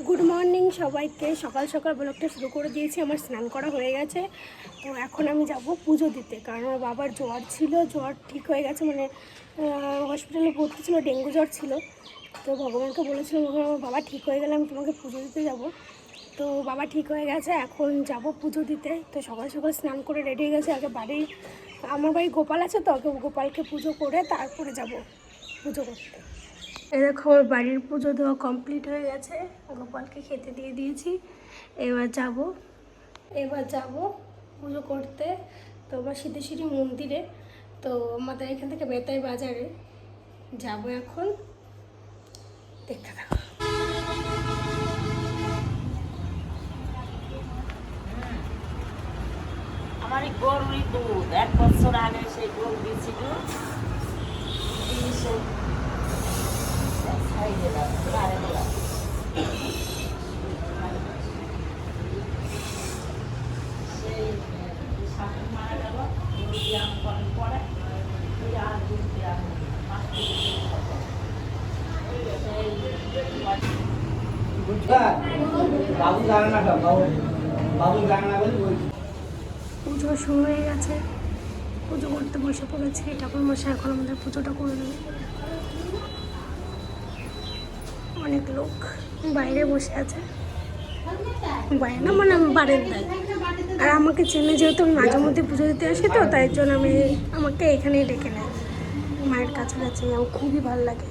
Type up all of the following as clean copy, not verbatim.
Good morning সবাইকে। সকাল সকাল ব্লগটা শুরু করে দিয়েছি। আমার স্নান করা হয়ে গেছে। তো এখন আমি যাব পুজো দিতে, কারণ আমার বাবার জ্বর ছিল, জ্বর ঠিক হয়ে গেছে, মানে হসপিটালে ভর্তি ছিল, ডেঙ্গু জ্বর ছিল। তো ভগবানকে বলেছিলাম আমার বাবা ঠিক হয়ে গেলে আমি তোমাকে পুজো দিতে যাব। তো বাবা ঠিক হয়ে গেছে, এখন যাব পুজো দিতে। তো সকাল সকাল স্নান করে রেডি হয়ে গেছে। আগে আমার বাড়ি গোপাল আছে, তো আগে গোপালকে পুজো করে তারপরে যাব পুজো করতে। এই দেখো বাড়ির পুজো দেওয়া কমপ্লিট হয়ে গেছে, গোপালকে খেতে দিয়ে দিয়েছি। এবার যাব পুজো করতে। তো আমার সিদ্ধেশ্বরী মন্দিরে, তো আমাদের এখান থেকে বেতাই বাজারে যাব এখন, দেখতে থাকো। আমার এই গরুরই দুধ 1 বছর আগে সেই গরু দিয়েছিল সেই শাশুড়ি মারা গেল ব্যায়াম করার পরে আর দুধ ব্যায়াম বাবু জানে না, বাবু জানে না বলে বলছি। পুজো শুরু হয়ে গেছে, পুজো করতে বসে পড়েছি। ঠাকুর মশাই এখন আমাদের পুজোটা করে দেবে। অনেক লোক বাইরে বসে আছে, বাইরে না মানে বারান্দায়। আর আমাকে চেনে, যেহেতু আমি মাঝে মধ্যে পুজো দিতে আসি, তো তাই জন্য আমাকে এখানেই ডেকে নেয়, মায়ের কাছাকাছি। আমার খুবই ভালো লাগে।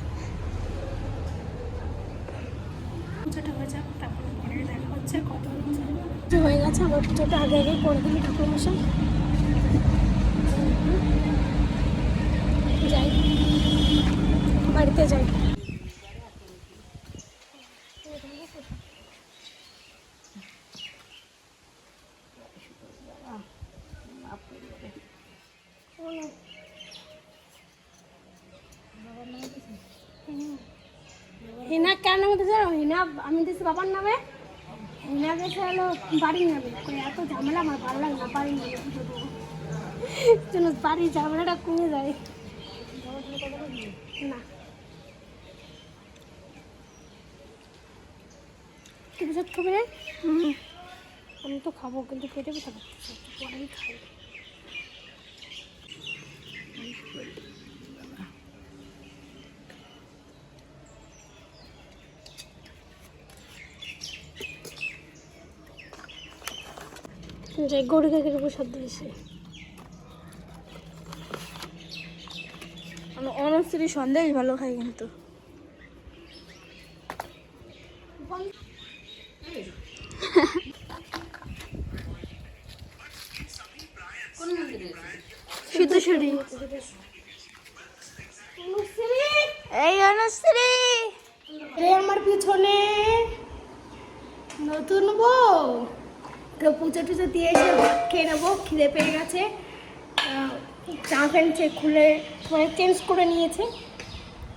পুজোটা হয়ে যাক, তারপরে পরে দেখা হচ্ছে। কত পুজো হয়ে গেছে, আমার পুজোটা আগে আগে করে দিলি ঠাকুর মশাই। যাই, বাড়িতে যাই। হিনা কেন নামে দিয়েছে? হিনা আমি দিয়েছি বাবার নামে, হিনা গেছে হলো বাড়ির নামে। এত ঝামেলা আমার ভালো লাগে না, বাড়ির নামে পুজো দেবো জন্য বাড়ির ঝামেলাটা কমে যায় না। কি প্রসাদ খাবে? আমি তো খাবো, কিন্তু পেটে ব্যথা করতেছে, পরেই খাই। যাই, গরু কাকের প্রসাদ দিয়েছে। অনস্ত্রী সন্দেশ ভালো খাই কিন্তু। সিদ্ধেশ্বরী। এই অনুশ্রী, রে আমার পিছনে নতুন বউ। তো পুজো টুজো দিয়ে এসে ভাত খেয়ে নেবো, খিদে পেয়ে গেছে। জামা প্যান্ট খুলে মানে চেঞ্জ করে নিয়েছে,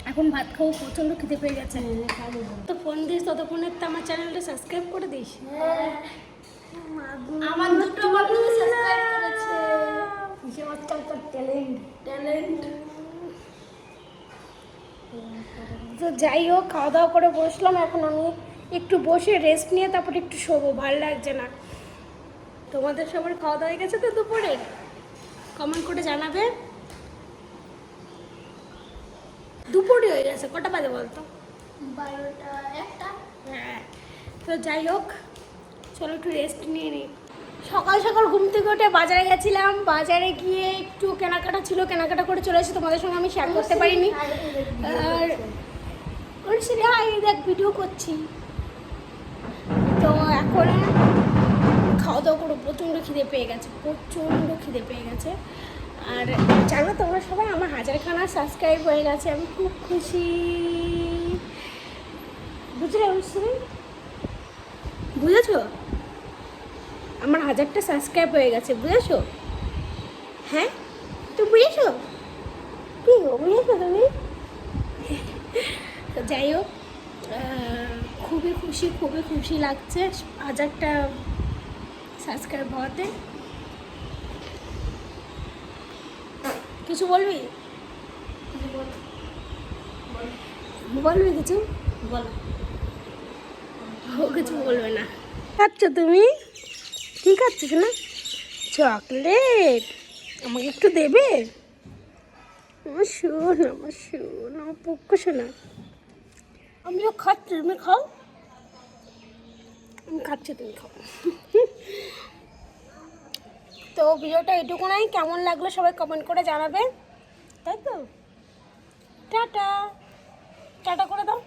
এখন ভাত খাবো, প্রচণ্ড খিদে পেয়ে গেছে। তো ফোন দিস, ততক্ষণে তো আমার চ্যানেলটা সাবস্ক্রাইব করে দিস। আমার দুটো মানুষ সাবস্ক্রাইব করেছে। ট্যালেন্ট। তো যাই হোক, খাওয়া দাওয়া করে বসলাম। এখন আমি একটু বসে রেস্ট নিয়ে তারপরে একটু শোবো, ভালো লাগছে না। তোমাদের সবার খাওয়া দাওয়া হয়ে গেছে তো দুপুরে? কমেন্ট করে জানাবে। দুপুরে হয়ে গেছে, কটা বাজে বলতো? 12টা 1টা। হ্যাঁ, তো যাই হোক, চলো একটু রেস্ট নিয়ে নিই। সকাল সকাল ঘুম থেকে উঠে বাজারে গেছিলাম। বাজারে গিয়ে একটু কেনাকাটা ছিল, কেনাকাটা করে চলে এসেছি। তোমাদের সঙ্গে আমি শেয়ার করতে পারিনি। আর দেখ ভিডিও করছি। তো এখন খাওয়া দাওয়া করে প্রচণ্ড খিদে পেয়ে গেছে। আর জানো তোমরা সবাই, আমার 1000খানা সাবস্ক্রাইব হয়ে গেছে, আমি খুব খুশি। বুঝলে অনুশ্রী? বুঝেছো? আমার 1000টা সাবস্ক্রাইব হয়ে গেছে, বুঝেছো? হ্যাঁ, তুমি বুঝেছো? কি গো, বুঝেছো তুমি? তো যাই হোক, খুবই খুশি লাগছে 1000টা সাবস্ক্রাইব হওয়াতে। কিছু বলবি? বলবি কিছু? বল। ও কিছু বলবে না। খাচ্ছ তুমি? কি খাচ্ছ না? চকলেট। আমাকে একটু দেবে? আমার শোন আমার পক্ষ শোনা। আমিও খাচ্ছি, তুমি খাও। আমি খাচ্ছি, তুমি খাও। তো ভিডিওটা এটুকু নাই, কেমন লাগলো সবাই কমেন্ট করে জানাবে, তাই তো। টাটা টাটা করে দাও।